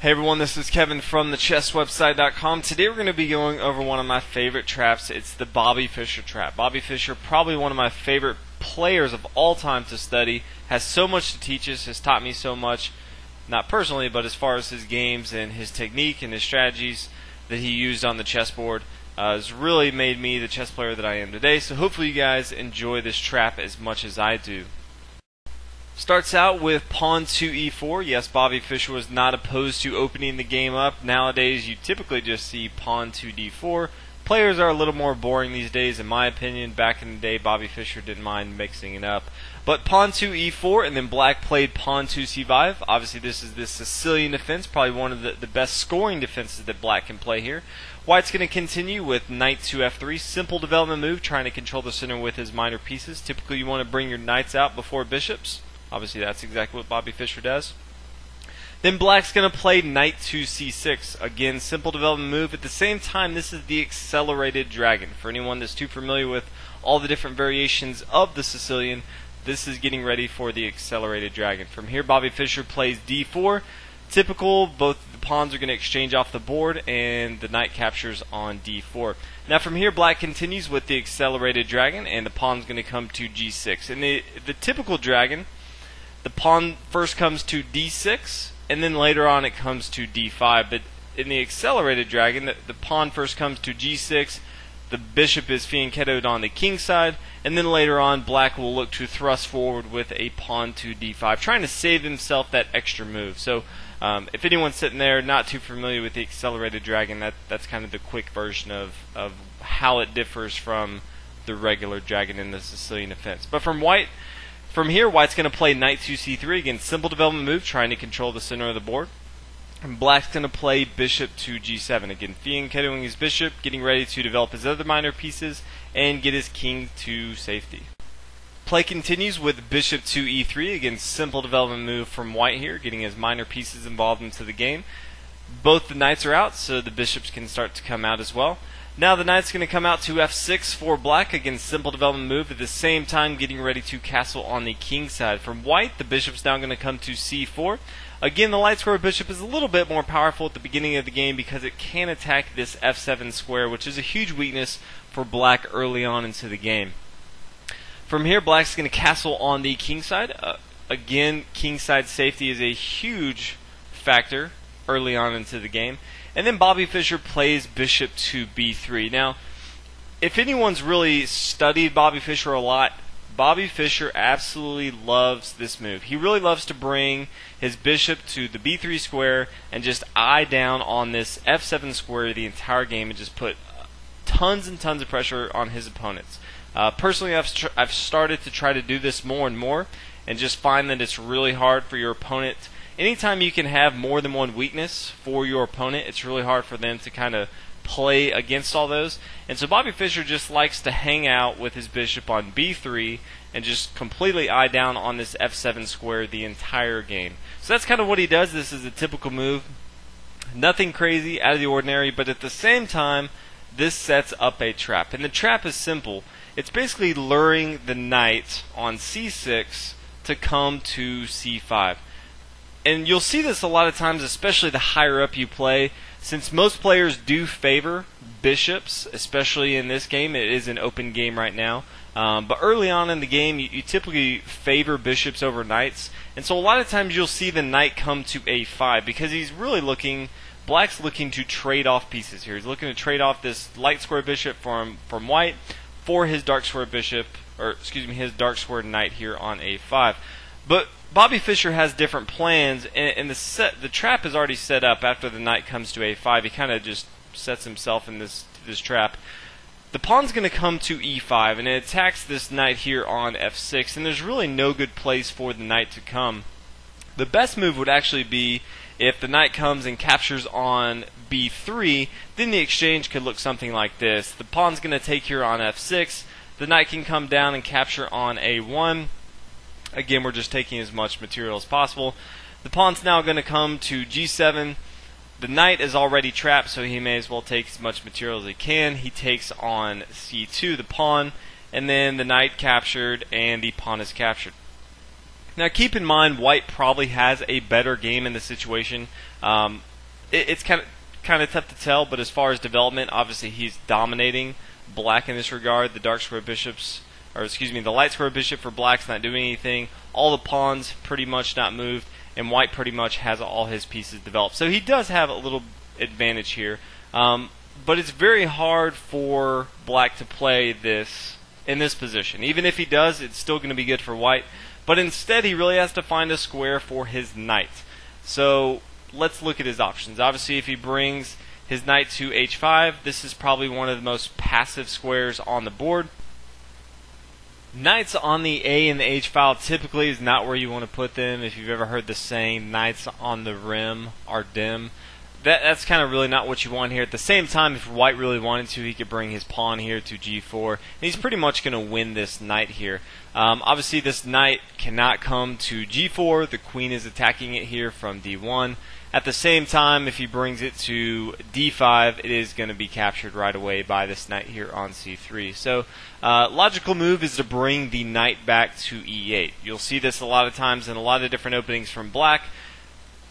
Hey everyone, this is Kevin from the chesswebsite.com. Today we're going to be going over one of my favorite traps. It's the Bobby Fischer trap. Bobby Fischer, probably one of my favorite players of all time to study, has so much to teach us, has taught me so much, not personally, but as far as his games and his technique and his strategies that he used on the chessboard. Has really made me the chess player that I am today, so hopefully you guys enjoy this trap as much as I do. Starts out with pawn to e4. Yes, Bobby Fischer was not opposed to opening the game up. Nowadays, you typically just see pawn to d4. Players are a little more boring these days, in my opinion. Back in the day, Bobby Fischer didn't mind mixing it up. But pawn to e4, and then black played pawn to c5. Obviously, this is the Sicilian defense, probably one of the best scoring defenses that black can play here. White's going to continue with knight to f3. Simple development move, trying to control the center with his minor pieces. Typically, you want to bring your knights out before bishops. Obviously, that's exactly what Bobby Fischer does. Then black's going to play knight to c6. Again, simple development move. At the same time, this is the accelerated dragon. For anyone that's too familiar with all the different variations of the Sicilian, this is getting ready for the accelerated dragon. From here, Bobby Fischer plays d4. Typical, both the pawns are going to exchange off the board, and the knight captures on d4. Now from here, black continues with the accelerated dragon, and the pawn's going to come to g6. In the typical dragon, the pawn first comes to d6, and then later on it comes to d5. But in the accelerated dragon, the pawn first comes to g6, the bishop is fianchettoed on the king side, and then later on black will look to thrust forward with a pawn to d5, trying to save himself that extra move. So if anyone's sitting there not too familiar with the accelerated dragon, that's kind of the quick version of how it differs from the regular dragon in the Sicilian defense. But from here, white's going to play knight to c3. Again, simple development move, trying to control the center of the board. And black's going to play bishop to g7. Again, fianchettoing his bishop, getting ready to develop his other minor pieces, and get his king to safety. Play continues with bishop to e3. Again, simple development move from white here, getting his minor pieces involved into the game. Both the knights are out, so the bishops can start to come out as well. Now the knight's going to come out to f6 for black. Again, simple development move, at the same time getting ready to castle on the king side. From white, the bishop's now going to come to c4. Again, the light square bishop is a little bit more powerful at the beginning of the game because it can attack this f7 square, which is a huge weakness for black early on into the game. From here, black's going to castle on the king side. Again, king side safety is a huge factor early on into the game. And then Bobby Fischer plays bishop to b3. Now, if anyone's really studied Bobby Fischer a lot, Bobby Fischer absolutely loves this move. He really loves to bring his bishop to the b3 square and just eye down on this f7 square the entire game and just put tons and tons of pressure on his opponents. Personally, I've started to try to do this more and more and just find that it's really hard for your opponent. Anytime you can have more than one weakness for your opponent, it's really hard for them to kind of play against all those. And so Bobby Fischer just likes to hang out with his bishop on b3 and just completely eye down on this f7 square the entire game. So that's kind of what he does. This is a typical move. Nothing crazy, out of the ordinary, but at the same time, this sets up a trap. And the trap is simple. It's basically luring the knight on c6 to come to c5. And you'll see this a lot of times, especially the higher up you play, since most players do favor bishops, especially in this game. It is an open game right now. But early on in the game, you typically favor bishops over knights. And so a lot of times you'll see the knight come to a5 because he's really black's looking to trade off pieces here. He's looking to trade off this light square bishop from white for his dark square bishop, or excuse me, his dark square knight here on a5. But Bobby Fischer has different plans, and the trap is already set up after the knight comes to a5. He kind of just sets himself in this trap. The pawn's going to come to e5, and it attacks this knight here on f6, and there's really no good place for the knight to come. The best move would actually be if the knight comes and captures on b3, then the exchange could look something like this. The pawn's going to take here on f6, the knight can come down and capture on a1. Again, we're just taking as much material as possible. The pawn's now going to come to g7. The knight is already trapped, so he may as well take as much material as he can. He takes on c2, the pawn, and then the knight captured, and the pawn is captured. Now keep in mind, white probably has a better game in this situation. it's kind of tough to tell, but as far as development, obviously he's dominating black in this regard. The dark square bishops, or excuse me, the light square bishop for black's not doing anything. All the pawns pretty much not moved, and white pretty much has all his pieces developed. So he does have a little advantage here, but it's very hard for black to play this in this position. Even if he does, it's still going to be good for white, but instead he really has to find a square for his knight. So let's look at his options. Obviously, if he brings his knight to h5, this is probably one of the most passive squares on the board. Knights on the A and the H file typically is not where you want to put them. If you've ever heard the saying, knights on the rim are dim, that's kind of really not what you want here. At the same time, if white really wanted to, he could bring his pawn here to g4, and he's pretty much going to win this knight here. Obviously, this knight cannot come to g4. The queen is attacking it here from d1. At the same time, if he brings it to d5, it is going to be captured right away by this knight here on c3. So, logical move is to bring the knight back to e8. You'll see this a lot of times in a lot of different openings from black.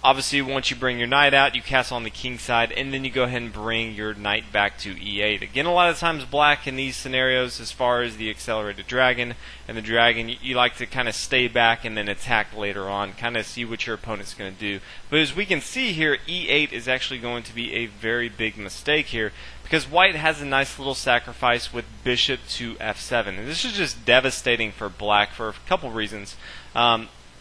Obviously, once you bring your knight out, you castle on the king side, and then you go ahead and bring your knight back to e8. Again, a lot of times black in these scenarios, as far as the accelerated dragon and the dragon, you like to kind of stay back and then attack later on, kind of see what your opponent's going to do. But as we can see here, e8 is actually going to be a very big mistake here, because white has a nice little sacrifice with bishop to f7. And this is just devastating for black for a couple reasons.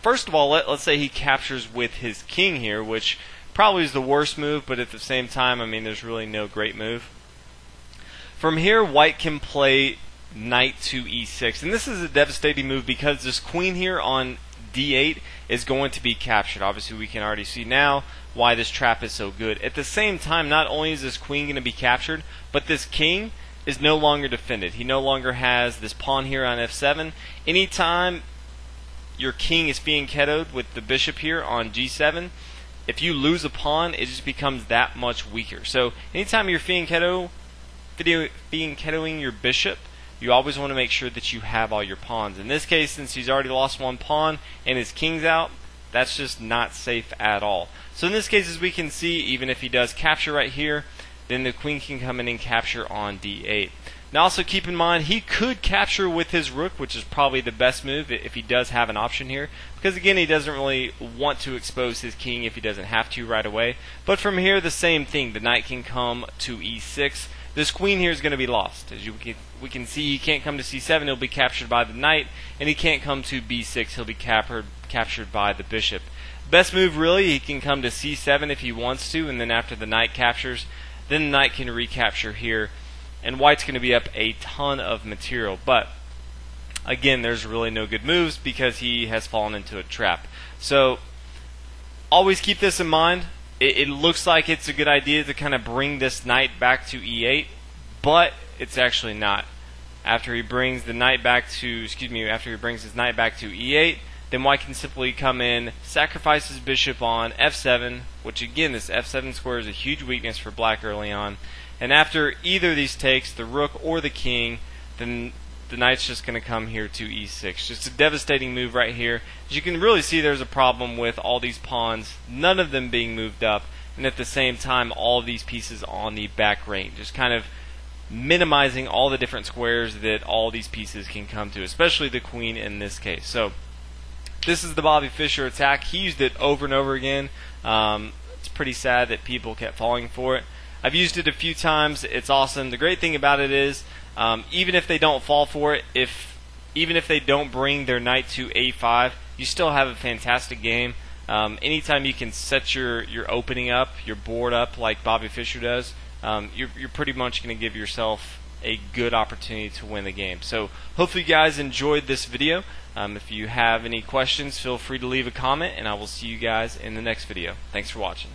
First of all, let's say he captures with his king here, which probably is the worst move, but at the same time, I mean, there's really no great move. From here, white can play knight to e6, and this is a devastating move because this queen here on d8 is going to be captured. Obviously, we can already see now why this trap is so good. At the same time, not only is this queen going to be captured, but this king is no longer defended. He no longer has this pawn here on f7. Anytime your king is fianchettoed with the bishop here on g7, if you lose a pawn, it just becomes that much weaker. So anytime you're fianchettoing your bishop, you always want to make sure that you have all your pawns. In this case, since he's already lost one pawn and his king's out, that's just not safe at all. So in this case, as we can see, even if he does capture right here, then the queen can come in and capture on d8. Now also keep in mind, he could capture with his rook, which is probably the best move if he does have an option here, because again, he doesn't really want to expose his king if he doesn't have to right away. But from here, the same thing. The knight can come to e6. This queen here is going to be lost. As we can see, he can't come to c7, he'll be captured by the knight, and he can't come to b6, he'll be captured by the bishop. Best move really, he can come to c7 if he wants to, and then after the knight captures, then the knight can recapture here, and white's going to be up a ton of material. But again, there's really no good moves because he has fallen into a trap. So always keep this in mind. It looks like it's a good idea to kind of bring this knight back to e8, but it's actually not. After he brings the knight back to, after he brings his knight back to e8, then white can simply come in, sacrifice his bishop on f7, which again, this f7 square is a huge weakness for black early on. And after either of these takes, the rook or the king, then the knight's just going to come here to e6. Just a devastating move right here. As you can really see, there's a problem with all these pawns, none of them being moved up, and at the same time, all of these pieces on the back range. Just kind of minimizing all the different squares that all these pieces can come to, especially the queen in this case. So this is the Bobby Fischer attack. He used it over and over again. It's pretty sad that people kept falling for it. I've used it a few times. It's awesome. The great thing about it is, even if they don't fall for it, even if they don't bring their knight to a5, you still have a fantastic game. Anytime you can set your opening up, your board up like Bobby Fischer does, you're pretty much going to give yourself a good opportunity to win the game. So hopefully you guys enjoyed this video. If you have any questions, feel free to leave a comment, and I will see you guys in the next video. Thanks for watching.